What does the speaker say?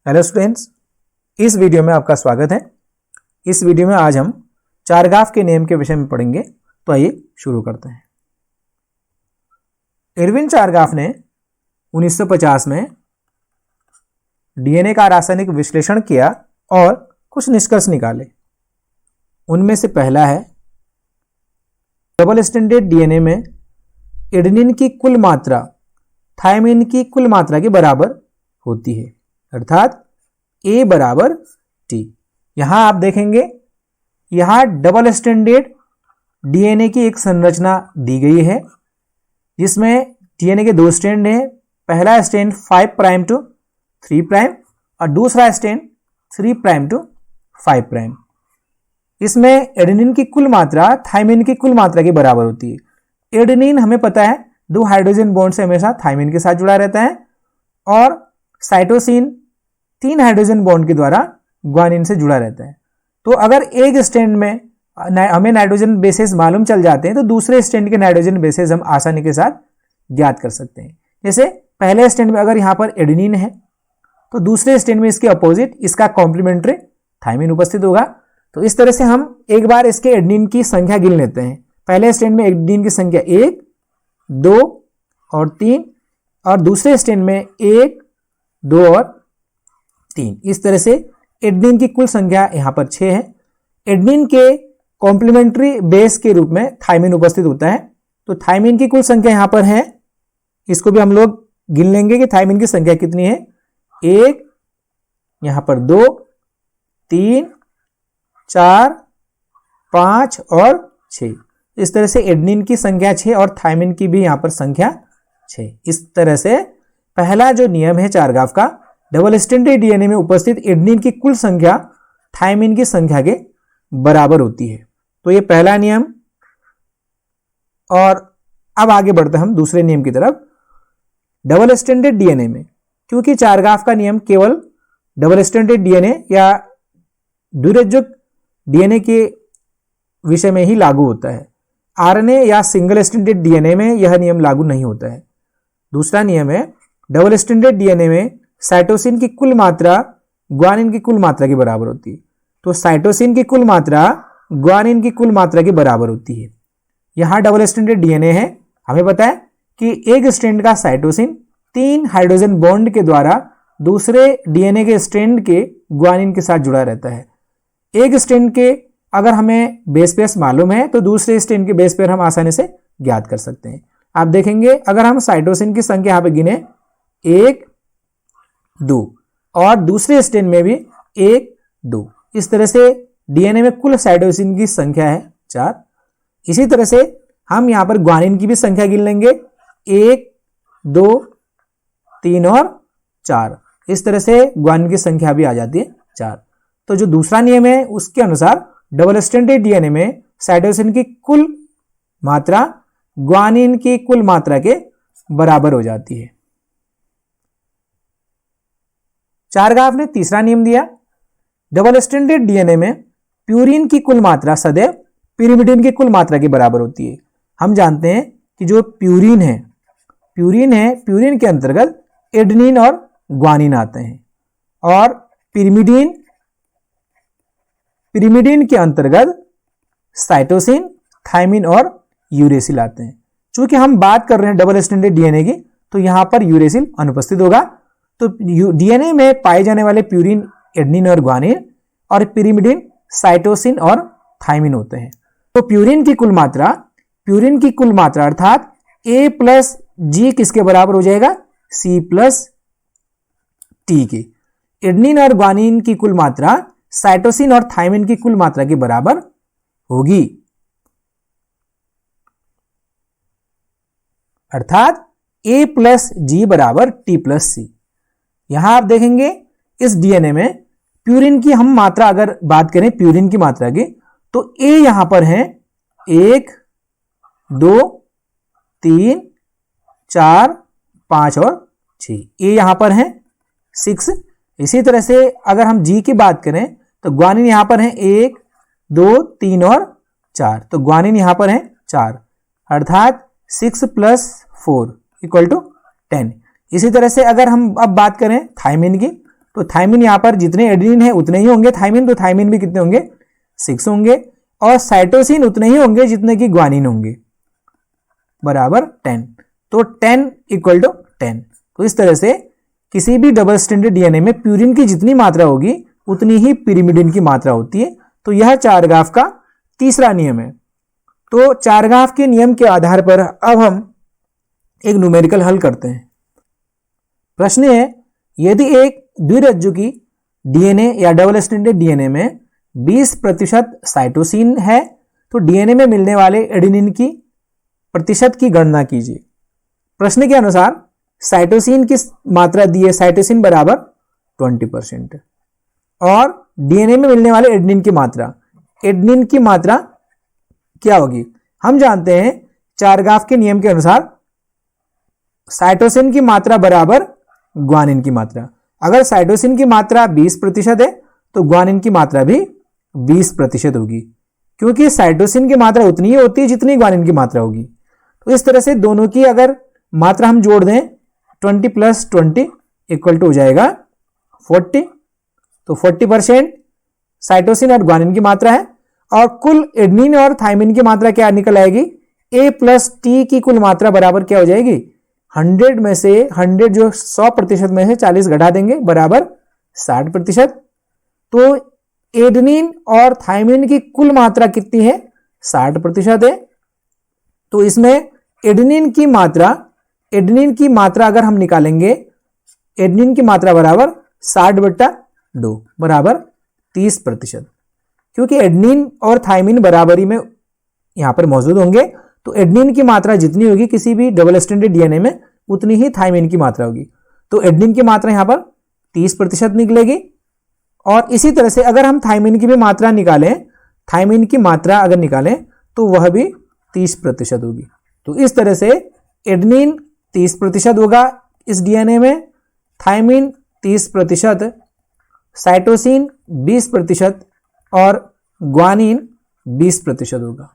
Hello students, इस video में आपका स्वागत है। इस वीडियो में आज हम चारगाफ के नियम के विषय में पढ़ेंगे। तो आइए शुरू करते हैं। इरविन चारगाफ ने 1950 में डीएनए का रासायनिक विश्लेषण किया और कुछ निष्कर्ष निकाले। उनमें से पहला है, डबल स्ट्रैंडेड डीएनए में एडेनिन की कुल मात्रा थायमिन की कुल मात्रा के बराबर होती है, अर्थात A बराबर T। यहां आप देखेंगे, यहां डबल स्ट्रैंडेड डीएनए की एक संरचना दी गई है जिसमें डीएनए के दो स्ट्रैंड हैं। पहला स्ट्रैंड 5 प्राइम टू 3 प्राइम और दूसरा स्ट्रैंड 3 प्राइम टू 5 प्राइम। इसमें एडेनिन की कुल मात्रा थायमिन की कुल मात्रा के बराबर होती है। एडेनिन हमें पता है 2 हाइड्रोजन बॉन्ड से हमेशा थायमिन के साथ जुड़ा रहता है और साइटोसिन 3 हाइड्रोजन बॉन्ड के द्वारा ग्वानिन से जुड़ा रहता है। तो अगर एक स्ट्रैंड में हमें नाइट्रोजन बेसेस मालूम चल जाते हैं तो दूसरे स्ट्रैंड के नाइट्रोजन बेसेस हम आसानी के साथ ज्ञात कर सकते हैं। जैसे पहले स्ट्रैंड में अगर यहां पर एडेनिन है तो दूसरे स्ट्रैंड में इसके अपोजिट इसका कॉम्प्लीमेंट्री थायमिन उपस्थित होगा। तो इस तरह से हम एक बार इसके एडेनिन की संख्या गिन लेते हैं। पहले स्ट्रैंड में एडेनिन की संख्या 1, 2 और 3 और दूसरे स्ट्रैंड में 1, 2 और 3। इस तरह से एडेनिन की कुल संख्या यहां पर 6 है। एडेनिन के कॉम्प्लीमेंट्री बेस के रूप में थायमिन उपस्थित होता है। तो थायमिन की कुल संख्या यहां पर है, इसको भी हम लोग गिन लेंगे कि थायमिन की संख्या कितनी है। 1, यहां पर 2, 3, 4, 5 और 6। इस तरह से एडेनिन की संख्या 6 और थायमिन की भी यहां पर संख्या 6। इस तरह से पहला जो नियम है चारगाफ का, डबल स्ट्रैंडेड डीएनए में उपस्थित एडेनिन की कुल संख्या थायमिन की संख्या के बराबर होती है। तो ये पहला नियम। और अब आगे बढ़ते हैं हम दूसरे नियम की तरफ। डबल स्ट्रैंडेड डीएनए में, क्योंकि चारगाफ का नियम केवल डबल स्ट्रैंडेड डीएनए या द्विरेज्युक डीएनए के विषय में ही लागू होता है। आरएनए या सिंगल स्ट्रैंडेड डीएनए में यह नियम लागू नहीं होता है। दूसरा नियम है, डबल स्ट्रैंडेड डीएनए में साइटोसिन की कुल मात्रा ग्वानिन की कुल मात्रा के बराबर होती है। तो साइटोसिन की कुल मात्रा ग्वानिन की कुल मात्रा के बराबर होती है। यहां डबल स्ट्रैंडेड डीएनए है, हमें पता है कि एक स्ट्रैंड का साइटोसिन 3 हाइड्रोजन बॉन्ड के द्वारा दूसरे डीएनए के स्ट्रैंड के ग्वानिन के साथ जुड़ा रहता है। एक स्ट्रैंड के अगर हमें बेस पेयर मालूम है तो दूसरे स्ट्रैंड के बेस पेयर हम आसानी से ज्ञात कर सकते हैं। आप देखेंगे, अगर हम साइटोसिन की संख्या यहां पर गिने 1, 2 और दूसरे स्ट्रैंड में भी 1, 2। इस तरह से डीएनए में कुल साइटोसिन की संख्या है 4। इसी तरह से हम यहां पर ग्वानिन की भी संख्या गिन लेंगे, 1, 2, 3 और 4। इस तरह से ग्वानिन की संख्या भी आ जाती है 4। तो जो दूसरा नियम है उसके अनुसार डबल स्ट्रैंडेड डीएनए में साइटोसिन की कुल मात्रा ग्वानिन की कुल मात्रा के बराबर हो जाती है। चारगाफ ने तीसरा नियम दिया, डबल स्ट्रैंडेड डीएनए में प्यूरिन की कुल मात्रा सदैव पिरिमिडिन की कुल मात्रा के बराबर होती है। हम जानते हैं कि जो प्यूरिन है, प्यूरिन के अंतर्गत एडेनिन और ग्वानिन आते हैं और पिरिमिडिन के अंतर्गत साइटोसिन, थायमिन और यूरेसिल आते हैं। चूंकि हम बात कर रहे हैं डबल स्ट्रैंडेड डीएनए की, तो यहां पर यूरेसिल अनुपस्थित होगा। तो डीएनए में पाए जाने वाले प्यूरिन एडेनिन और ग्वानिन और पिरिमिडिन साइटोसिन और थायमिन होते हैं। तो प्यूरिन की कुल मात्रा अर्थात A प्लस G किसके बराबर हो जाएगा? C प्लस T के। एडेनिन और ग्वानिन की कुल मात्रा साइटोसिन और थायमिन की कुल मात्रा के बराबर होगी, अर्थात A प्लस G बराबर T प्लस C। यहां आप देखेंगे इस डीएनए में प्यूरिन की हम मात्रा अगर बात करें प्यूरिन की मात्रा की, तो A यहां पर है 1, 2, 3, 4, 5 और 6। A यहां पर है 6। इसी तरह से अगर हम G की बात करें तो ग्वानिन यहां पर है 1, 2, 3 और 4। तो ग्वानिन यहां पर है 4, अर्थात 6 + 4 = 10। इसी तरह से अगर हम अब बात करें थायमिन की, तो थायमिन यहाँ पर जितने एडेनिन है उतने ही होंगे थायमिन, तो थायमिन भी कितने होंगे 6 होंगे, और साइटोसिन उतने ही होंगे जितने कि ग्वानिन होंगे, बराबर 10। तो 10 इक्वल टू 10। तो इस तरह से किसी भी डबल स्ट्रैंडेड डीएनए में प्यूरिन की जितनी मात्रा होगी उतनी ही पिरिमिडिन की मात्रा होती है। तो यह चारगाफ का तीसरा नियम है। तो चारगाफ के नियम के आधार पर अब हम एक न्यूमेरिकल हल करते हैं। प्रश्न है, यदि एक द्विरज्जु की डीएनए या डबल स्ट्रैंडेड डीएनए में 20% साइटोसिन है तो डीएनए में मिलने वाले एडेनिन की प्रतिशत की गणना कीजिए। प्रश्न के अनुसार साइटोसिन की मात्रा दी है, साइटोसिन बराबर 20%, और डीएनए में मिलने वाले एडेनिन की मात्रा क्या होगी। हम जानते हैं चारगाफ के नियम के अनुसार साइटोसिन की मात्रा बराबर ग्वानिन की मात्रा। अगर साइटोसिन की मात्रा 20% है तो ग्वानिन की मात्रा भी 20% होगी, क्योंकि साइटोसिन की मात्रा उतनी ही होती है जितनी ग्वानिन की मात्रा होगी। तो इस तरह से दोनों की अगर मात्रा हम जोड़ दें 20 + 20 इक्वल टू हो जाएगा 40। तो 40% साइटोसिन और ग्वानिन की मात्रा है, और कुल एडेनिन और थायमिन की मात्रा क्या निकल आएगी, A + T की कुल मात्रा बराबर क्या हो जाएगी, 100 में से 100 जो 100% में से 40 घटा देंगे बराबर 60%। तो एडेनिन और थायमिन की कुल मात्रा कितनी है, 60% है। तो इसमें एडेनिन की मात्रा अगर हम निकालेंगे, एडेनिन की मात्रा बराबर 60/2 बराबर 30%, क्योंकि एडेनिन और थायमिन बराबरी में यहां पर मौजूद होंगे। तो एडेनिन की मात्रा जितनी होगी किसी भी डबल स्ट्रैंडेड डीएनए में उतनी ही थायमिन की मात्रा होगी। तो एडेनिन की मात्रा यहां पर 30% निकलेगी। और इसी तरह से अगर हम थायमिन की भी मात्रा निकालें, तो वह भी 30% होगी। तो इस तरह से एडेनिन 30% होगा इस डीएनए में, थायमिन 30%, साइटोसिन 20% और ग्वानिन 20% होगा।